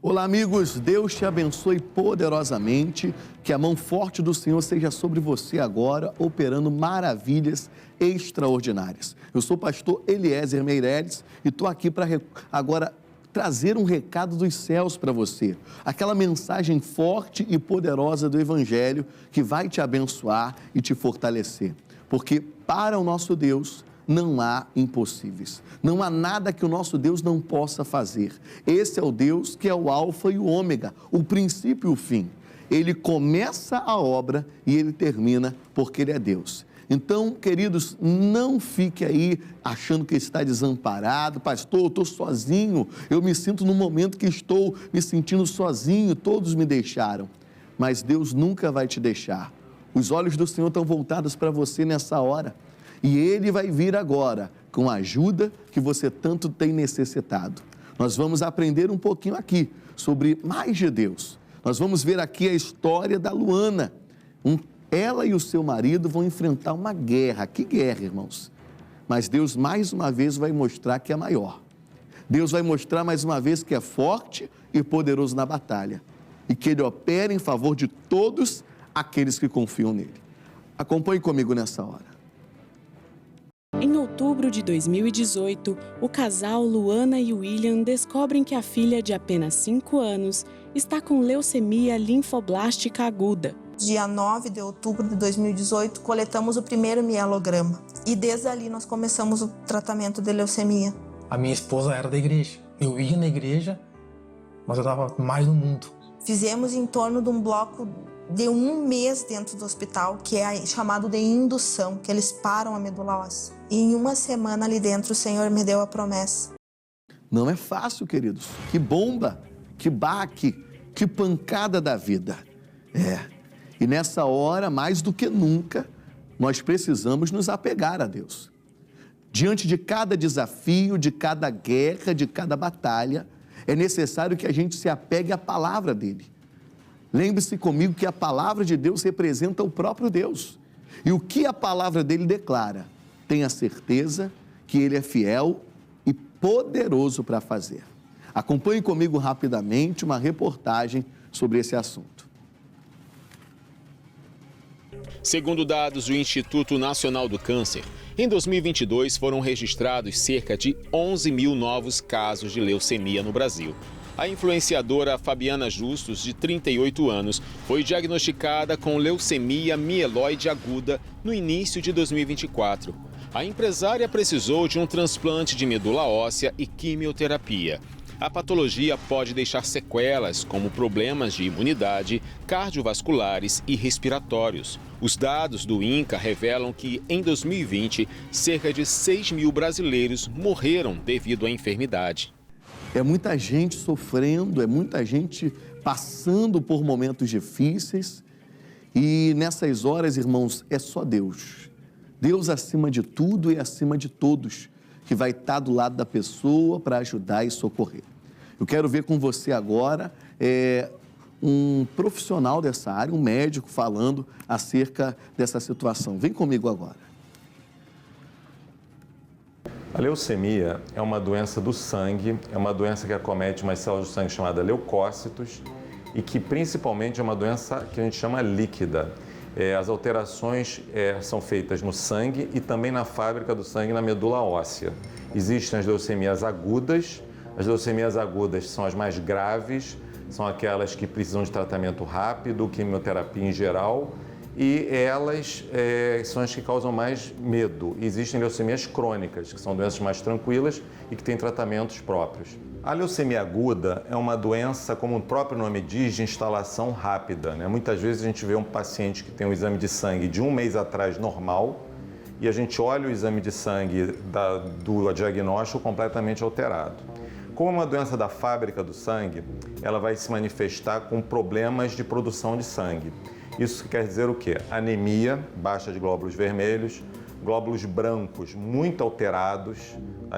Olá, amigos. Deus te abençoe poderosamente. Que a mão forte do Senhor seja sobre você agora, operando maravilhas extraordinárias. Eu sou o pastor Eliezer Meireles e estou aqui para agora trazer um recado dos céus para você. Aquela mensagem forte e poderosa do Evangelho que vai te abençoar e te fortalecer. Porque para o nosso Deus não há impossíveis. Não há nada que o nosso Deus não possa fazer. Esse é o Deus que é o alfa e o ômega, o princípio e o fim. Ele começa a obra e ele termina porque ele é Deus. Então, queridos, não fique aí achando que está desamparado. Pastor, eu estou sozinho, eu me sinto num momento que estou me sentindo sozinho, todos me deixaram. Mas Deus nunca vai te deixar. Os olhos do Senhor estão voltados para você nessa hora. E Ele vai vir agora com a ajuda que você tanto tem necessitado. Nós vamos aprender um pouquinho aqui sobre mais de Deus. Nós vamos ver aqui a história da Luana. Ela e o seu marido vão enfrentar uma guerra. Que guerra, irmãos? Mas Deus mais uma vez vai mostrar que é maior. Deus vai mostrar mais uma vez que é forte e poderoso na batalha. E que Ele opera em favor de todos aqueles que confiam nele. Acompanhe comigo nessa hora. Em outubro de 2018, o casal Luana e William descobrem que a filha de apenas 5 anos está com leucemia linfoblástica aguda. Dia 9 de outubro de 2018, coletamos o primeiro mielograma e desde ali nós começamos o tratamento de leucemia. A minha esposa era da igreja. Eu ia na igreja, mas eu estava mais no mundo. Fizemos em torno de um bloco de 1 mês dentro do hospital, que é chamado de indução, que eles param a medula óssea. E em 1 semana ali dentro o Senhor me deu a promessa. Não é fácil, queridos. Que bomba, que baque, que pancada da vida. E nessa hora, mais do que nunca, nós precisamos nos apegar a Deus. Diante de cada desafio, de cada guerra, de cada batalha, é necessário que a gente se apegue à palavra dele. Lembre-se comigo que a palavra de Deus representa o próprio Deus. E o que a palavra dele declara? Tenha certeza que ele é fiel e poderoso para fazer. Acompanhe comigo rapidamente uma reportagem sobre esse assunto. Segundo dados do Instituto Nacional do Câncer, em 2022 foram registrados cerca de 11 mil novos casos de leucemia no Brasil. A influenciadora Fabiana Justus, de 38 anos, foi diagnosticada com leucemia mieloide aguda no início de 2024. A empresária precisou de um transplante de medula óssea e quimioterapia. A patologia pode deixar sequelas, como problemas de imunidade, cardiovasculares e respiratórios. Os dados do INCA revelam que, em 2020, cerca de 6 mil brasileiros morreram devido à enfermidade. É muita gente sofrendo, é muita gente passando por momentos difíceis. E nessas horas, irmãos, é só Deus. Deus acima de tudo e acima de todos, que vai estar do lado da pessoa para ajudar e socorrer. Eu quero ver com você agora um profissional dessa área, um médico, falando acerca dessa situação. Vem comigo agora. A leucemia é uma doença do sangue, é uma doença que acomete umas células do sangue chamada leucócitos e que principalmente é uma doença que a gente chama líquida. As alterações são feitas no sangue e também na fábrica do sangue, na medula óssea. Existem as leucemias agudas. As leucemias agudas são as mais graves, são aquelas que precisam de tratamento rápido, quimioterapia em geral, e elas são as que causam mais medo. Existem leucemias crônicas, que são doenças mais tranquilas e que têm tratamentos próprios. A leucemia aguda é uma doença, como o próprio nome diz, de instalação rápida, né? Muitas vezes a gente vê um paciente que tem um exame de sangue de 1 mês atrás normal e a gente olha o exame de sangue do diagnóstico completamente alterado. Como é uma doença da fábrica do sangue, ela vai se manifestar com problemas de produção de sangue. Isso quer dizer o quê? Anemia, baixa de glóbulos vermelhos, glóbulos brancos muito alterados.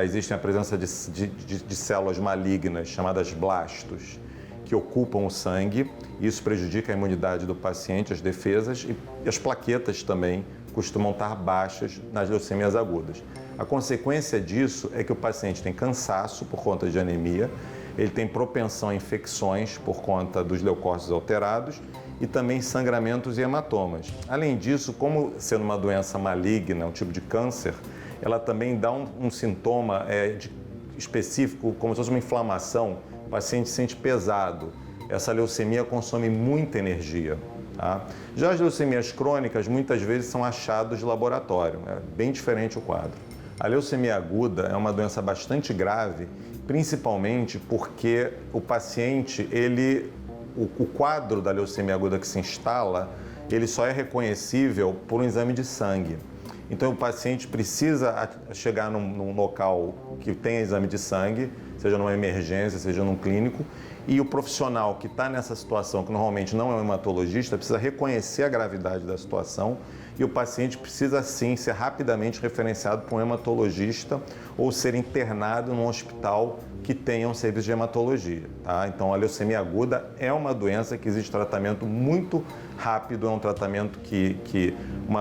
Existe a presença de células malignas, chamadas blastos, que ocupam o sangue. Isso prejudica a imunidade do paciente, as defesas, e as plaquetas também costumam estar baixas nas leucemias agudas. A consequência disso é que o paciente tem cansaço por conta de anemia, ele tem propensão a infecções por conta dos leucócitos alterados e também sangramentos e hematomas. Além disso, como sendo uma doença maligna, um tipo de câncer, ela também dá um sintoma específico, como se fosse uma inflamação, o paciente sente pesado. Essa leucemia consome muita energia. Tá? Já as leucemias crônicas, muitas vezes, são achados de laboratório, é bem diferente o quadro. A leucemia aguda é uma doença bastante grave, principalmente porque o paciente, o quadro da leucemia aguda que se instala, ele só é reconhecível por um exame de sangue. Então, o paciente precisa chegar num local que tenha exame de sangue, seja numa emergência, seja num clínico, e o profissional que está nessa situação, que normalmente não é um hematologista, precisa reconhecer a gravidade da situação e o paciente precisa, sim, ser rapidamente referenciado para um hematologista ou ser internado num hospital que tenha um serviço de hematologia. Tá? Então, a leucemia aguda é uma doença que exige tratamento muito rápido, é um tratamento que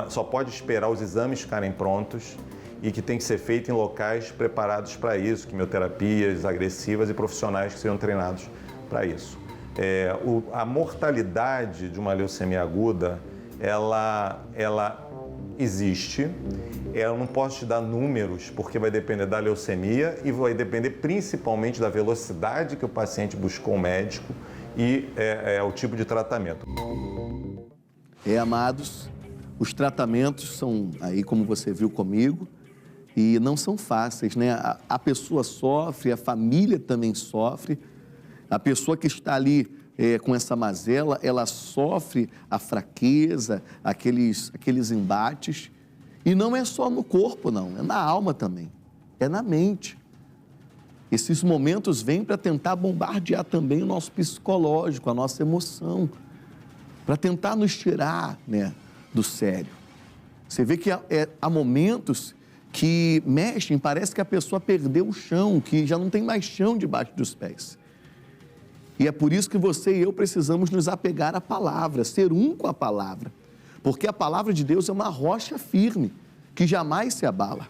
só pode esperar os exames ficarem prontos e que tem que ser feito em locais preparados para isso, quimioterapias agressivas e profissionais que sejam treinados para isso. A mortalidade de uma leucemia aguda, ela existe. Eu não posso te dar números, porque vai depender da leucemia e vai depender principalmente da velocidade que o paciente buscou o médico e o tipo de tratamento. Amados, os tratamentos são aí, como você viu comigo, e não são fáceis, né? A pessoa sofre, a família também sofre. A pessoa que está ali com essa mazela, ela sofre a fraqueza, aqueles embates. E não é só no corpo, não, é na alma também, é na mente. Esses momentos vêm para tentar bombardear também o nosso psicológico, a nossa emoção, para tentar nos tirar, né, do sério. Você vê que há momentos que mexem, parece que a pessoa perdeu o chão, que já não tem mais chão debaixo dos pés. E é por isso que você e eu precisamos nos apegar à palavra, ser um com a palavra. Porque a palavra de Deus é uma rocha firme, que jamais se abala.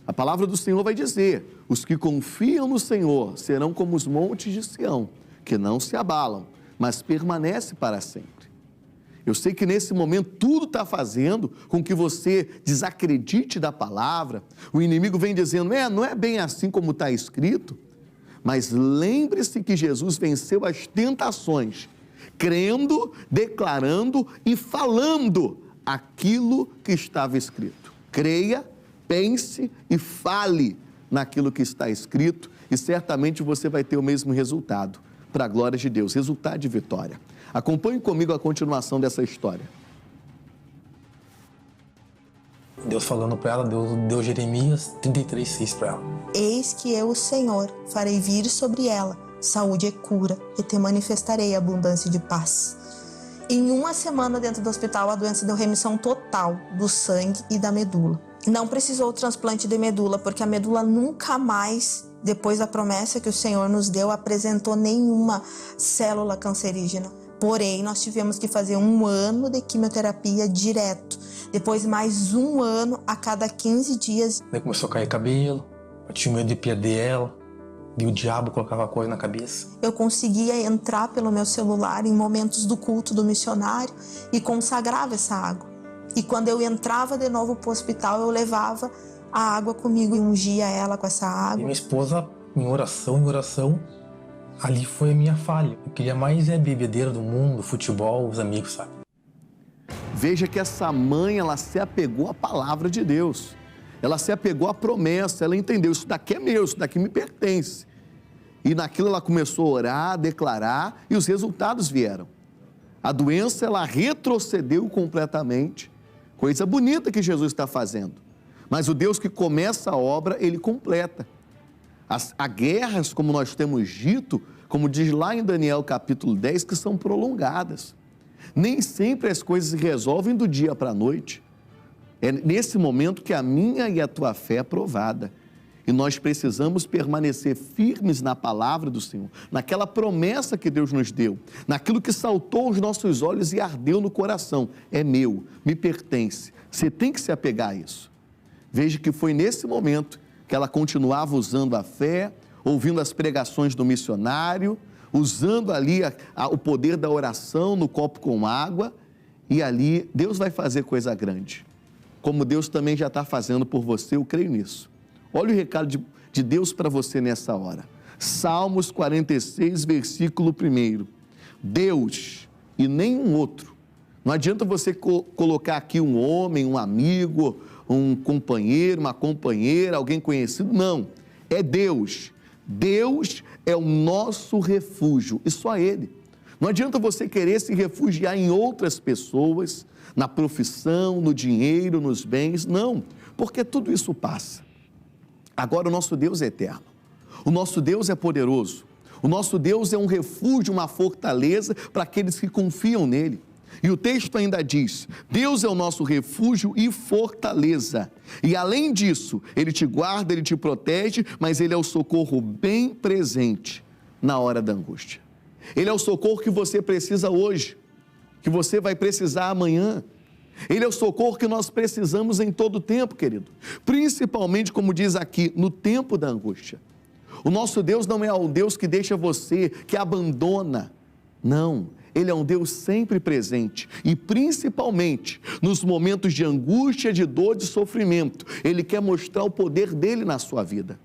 A palavra do Senhor vai dizer: os que confiam no Senhor serão como os montes de Sião, que não se abalam, mas permanecem para sempre. Eu sei que nesse momento tudo está fazendo com que você desacredite da palavra. O inimigo vem dizendo: não é bem assim como está escrito. Mas lembre-se que Jesus venceu as tentações, crendo, declarando e falando aquilo que estava escrito. Creia, pense e fale naquilo que está escrito e certamente você vai ter o mesmo resultado, para a glória de Deus, resultado de vitória. Acompanhe comigo a continuação dessa história. Deus falando para ela, Deus deu Jeremias 33:6 para ela. Eis que eu, o Senhor, farei vir sobre ela saúde e cura, e te manifestarei abundância de paz. Em uma semana dentro do hospital, a doença deu remissão total do sangue e da medula. Não precisou transplante de medula, porque a medula nunca mais, depois da promessa que o Senhor nos deu, apresentou nenhuma célula cancerígena. Porém, nós tivemos que fazer 1 ano de quimioterapia direto. Depois, mais 1 ano a cada 15 dias. Daí começou a cair cabelo, eu tinha medo de perder ela, e o diabo colocava coisa na cabeça. Eu conseguia entrar pelo meu celular em momentos do culto do missionário e consagrava essa água. E quando eu entrava de novo para o hospital, eu levava a água comigo e ungia ela com essa água. E minha esposa, em oração, ali foi a minha falha. Eu queria mais bebedeira do mundo, futebol, os amigos, sabe? Veja que essa mãe, ela se apegou à palavra de Deus. Ela se apegou à promessa, ela entendeu, isso daqui é meu, isso daqui me pertence. E naquilo ela começou a orar, a declarar, e os resultados vieram. A doença, ela retrocedeu completamente. Coisa bonita que Jesus está fazendo. Mas o Deus que começa a obra, Ele completa. Há guerras, como nós temos dito, como diz lá em Daniel capítulo 10, que são prolongadas. Nem sempre as coisas se resolvem do dia para a noite. É nesse momento que a minha e a tua fé é provada. E nós precisamos permanecer firmes na palavra do Senhor, naquela promessa que Deus nos deu, naquilo que saltou aos nossos olhos e ardeu no coração. É meu, me pertence. Você tem que se apegar a isso. Veja que foi nesse momento que ela continuava usando a fé, ouvindo as pregações do missionário, usando ali o poder da oração no copo com água, e ali Deus vai fazer coisa grande. Como Deus também já está fazendo por você, eu creio nisso. Olha o recado de Deus para você nessa hora. Salmos 46, versículo 1. Deus e nenhum outro. Não adianta você colocar aqui um homem, um amigo, um companheiro, uma companheira, alguém conhecido. Não, é Deus. Deus é o nosso refúgio e só Ele. Não adianta você querer se refugiar em outras pessoas, na profissão, no dinheiro, nos bens. Não, porque tudo isso passa. Agora o nosso Deus é eterno. O nosso Deus é poderoso. O nosso Deus é um refúgio, uma fortaleza para aqueles que confiam nele. E o texto ainda diz, Deus é o nosso refúgio e fortaleza. E além disso, Ele te guarda, Ele te protege, mas Ele é o socorro bem presente na hora da angústia. Ele é o socorro que você precisa hoje, que você vai precisar amanhã. Ele é o socorro que nós precisamos em todo o tempo, querido. Principalmente, como diz aqui, no tempo da angústia. O nosso Deus não é o Deus que deixa você, que abandona. Não, Ele é um Deus sempre presente e principalmente nos momentos de angústia, de dor, de sofrimento. Ele quer mostrar o poder dEle na sua vida.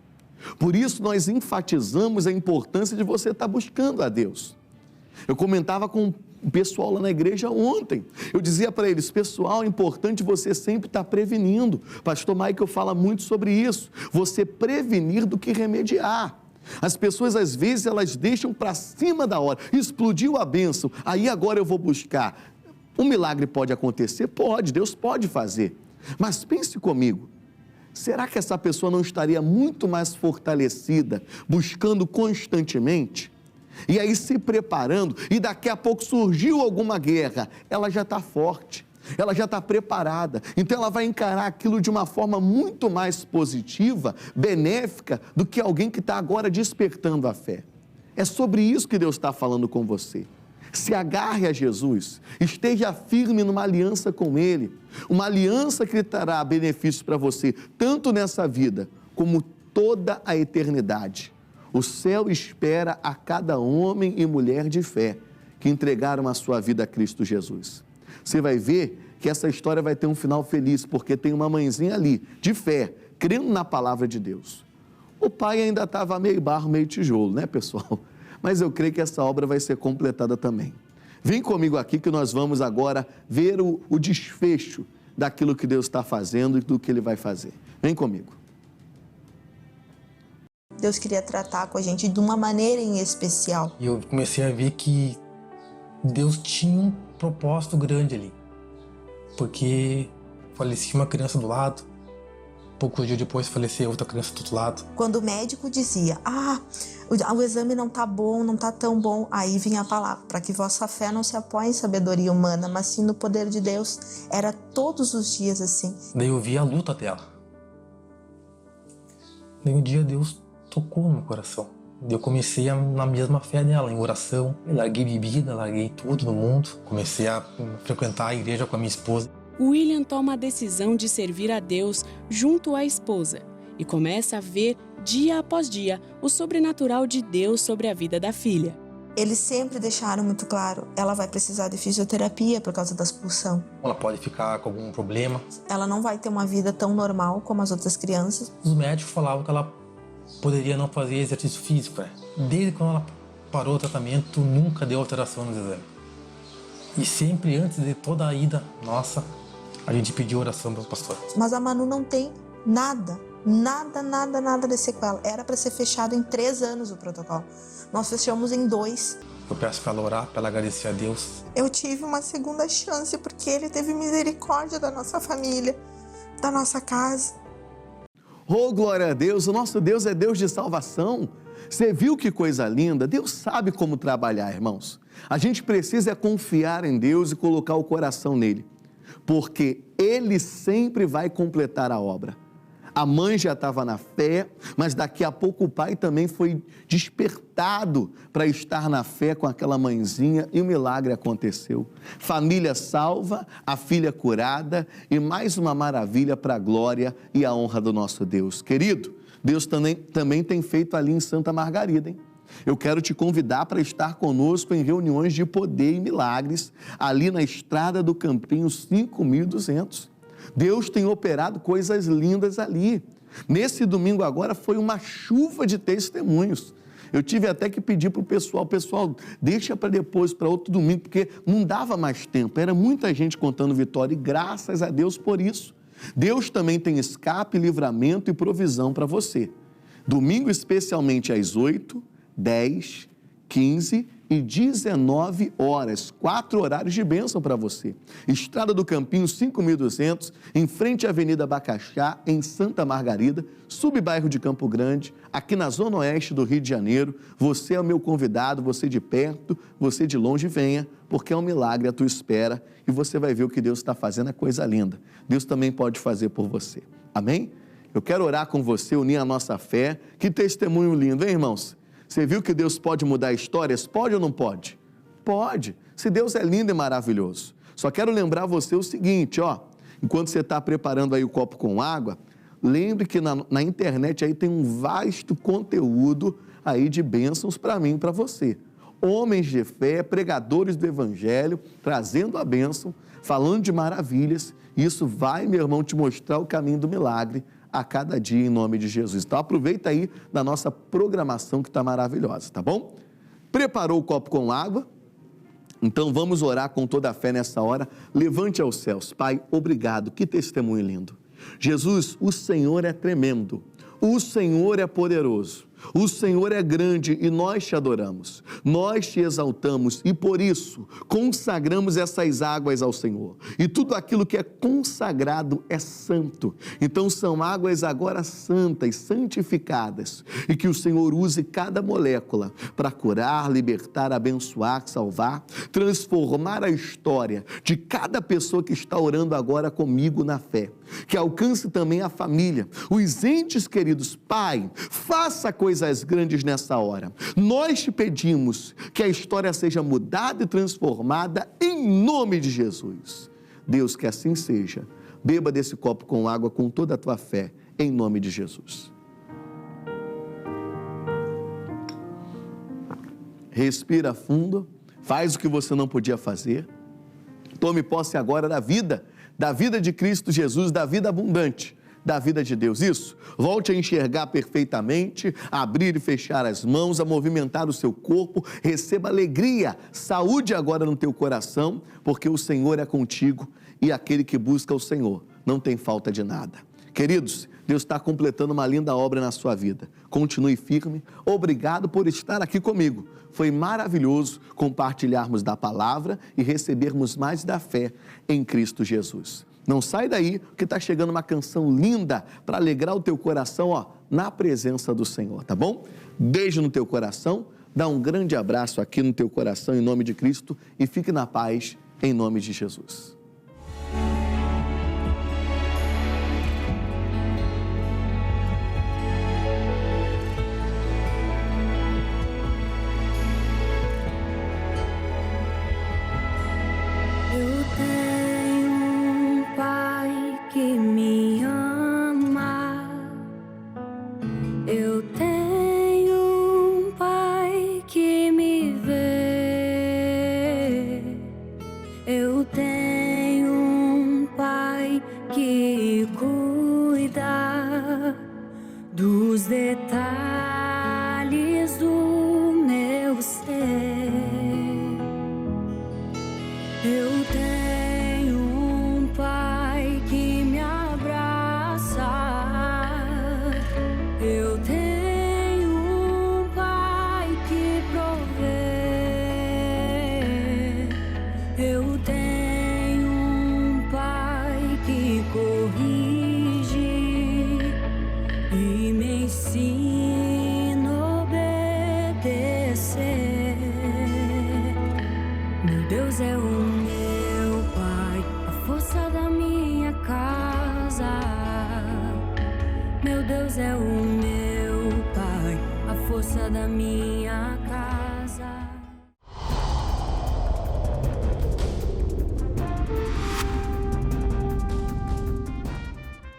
Por isso nós enfatizamos a importância de você estar buscando a Deus. Eu comentava com o pessoal lá na igreja ontem. Eu dizia para eles, pessoal, é importante você sempre estar prevenindo. Pastor Michael fala muito sobre isso. Você prevenir do que remediar. As pessoas, às vezes, elas deixam para cima da hora. Explodiu a bênção, aí agora eu vou buscar. Um milagre pode acontecer? Pode, Deus pode fazer. Mas pense comigo, será que essa pessoa não estaria muito mais fortalecida, buscando constantemente? E aí se preparando, e daqui a pouco surgiu alguma guerra, ela já está forte, ela já está preparada, então ela vai encarar aquilo de uma forma muito mais positiva, benéfica, do que alguém que está agora despertando a fé. É sobre isso que Deus está falando com você. Se agarre a Jesus, esteja firme numa aliança com Ele, uma aliança que trará benefícios para você, tanto nessa vida, como toda a eternidade. O céu espera a cada homem e mulher de fé que entregaram a sua vida a Cristo Jesus. Você vai ver que essa história vai ter um final feliz, porque tem uma mãezinha ali, de fé, crendo na palavra de Deus. O pai ainda estava meio barro, meio tijolo, né, pessoal? Mas eu creio que essa obra vai ser completada também. Vem comigo aqui que nós vamos agora ver o desfecho daquilo que Deus está fazendo e do que Ele vai fazer. Vem comigo. Deus queria tratar com a gente de uma maneira em especial. E eu comecei a ver que Deus tinha um propósito grande ali. Porque falecia uma criança do lado, poucos dias depois faleceu outra criança do outro lado. Quando o médico dizia, o exame não está bom, não está tão bom, aí vinha a palavra, para que vossa fé não se apoie em sabedoria humana, mas sim no poder de Deus. Era todos os dias assim. Daí eu vi a luta dela. Daí um dia Deus tocou no meu coração. Eu comecei na mesma fé dela, em oração. Eu larguei bebida, larguei tudo no mundo. Comecei a frequentar a igreja com a minha esposa. William toma a decisão de servir a Deus junto à esposa e começa a ver, dia após dia, o sobrenatural de Deus sobre a vida da filha. Eles sempre deixaram muito claro, ela vai precisar de fisioterapia por causa da expulsão. Ela pode ficar com algum problema. Ela não vai ter uma vida tão normal como as outras crianças. Os médicos falavam que ela poderia não fazer exercício físico. Desde quando ela parou o tratamento, nunca deu alteração nos exames. E sempre antes de toda a ida nossa, a gente pediu oração para o pastor. Mas a Manu não tem nada de sequela. Era para ser fechado em 3 anos o protocolo. Nós fechamos em 2. Eu peço para ela orar, para ela agradecer a Deus. Eu tive uma segunda chance porque Ele teve misericórdia da nossa família, da nossa casa. Oh, glória a Deus, o nosso Deus é Deus de salvação. Você viu que coisa linda? Deus sabe como trabalhar, irmãos. A gente precisa confiar em Deus e colocar o coração nele, porque Ele sempre vai completar a obra. A mãe já estava na fé, mas daqui a pouco o pai também foi despertado para estar na fé com aquela mãezinha e o milagre aconteceu. Família salva, a filha curada e mais uma maravilha para a glória e a honra do nosso Deus. Querido, Deus também tem feito ali em Santa Margarida, hein? Eu quero te convidar para estar conosco em reuniões de poder e milagres, ali na Estrada do Campinho 5200. Deus tem operado coisas lindas ali. Nesse domingo agora foi uma chuva de testemunhos. Eu tive até que pedir para o pessoal, deixa para depois, para outro domingo, porque não dava mais tempo, era muita gente contando vitória, e graças a Deus por isso. Deus também tem escape, livramento e provisão para você. Domingo especialmente às 8, 10, 15 e 19 horas, 4 horários de bênção para você. Estrada do Campinho 5200, em frente à Avenida Bacaxá, em Santa Margarida, subbairro de Campo Grande, aqui na Zona Oeste do Rio de Janeiro. Você é o meu convidado, você de perto, você de longe, venha, porque é um milagre à tua espera e você vai ver o que Deus está fazendo, é coisa linda. Deus também pode fazer por você. Amém? Eu quero orar com você, unir a nossa fé. Que testemunho lindo, hein, irmãos? Você viu que Deus pode mudar histórias? Pode ou não pode? Pode. Se Deus é lindo e maravilhoso. Só quero lembrar você o seguinte, ó. Enquanto você está preparando aí o copo com água, lembre que na internet aí tem um vasto conteúdo aí de bênçãos para mim e para você. Homens de fé, pregadores do Evangelho, trazendo a bênção, falando de maravilhas. Isso vai, meu irmão, te mostrar o caminho do milagre a cada dia, em nome de Jesus. Então aproveita aí da nossa programação que está maravilhosa, tá bom? Preparou o copo com água? Então vamos orar com toda a fé nessa hora. Levante aos céus. Pai, obrigado, que testemunho lindo. Jesus, o Senhor é tremendo, o Senhor é poderoso, o Senhor é grande e nós te adoramos, nós te exaltamos e por isso consagramos essas águas ao Senhor. E tudo aquilo que é consagrado é santo. Então são águas agora santas, santificadas, e que o Senhor use cada molécula para curar, libertar, abençoar, salvar, transformar a história de cada pessoa que está orando agora comigo na fé. Que alcance também a família, os entes queridos. Pai, faça coisas grandes nessa hora. Nós te pedimos que a história seja mudada e transformada em nome de Jesus. Deus, que assim seja. Beba desse copo com água com toda a tua fé, em nome de Jesus. Respira fundo, faz o que você não podia fazer. Tome posse agora da vida de Cristo Jesus, da vida abundante, da vida de Deus. Isso, volte a enxergar perfeitamente, a abrir e fechar as mãos, a movimentar o seu corpo, receba alegria, saúde agora no teu coração, porque o Senhor é contigo e aquele que busca o Senhor não tem falta de nada. Queridos, Deus está completando uma linda obra na sua vida. Continue firme. Obrigado por estar aqui comigo. Foi maravilhoso compartilharmos da palavra e recebermos mais da fé em Cristo Jesus. Não sai daí, que está chegando uma canção linda para alegrar o teu coração, ó, na presença do Senhor, tá bom? Beijo no teu coração, dá um grande abraço aqui no teu coração em nome de Cristo e fique na paz em nome de Jesus. Dos detalhes do meu ser, eu tenho um Pai que me abraça, eu tenho um Pai que provê, eu tenho um Pai que corrige e me ensina a obedecer. Meu Deus é o meu Pai, a força da minha casa. Meu Deus é o meu Pai, a força da minha casa.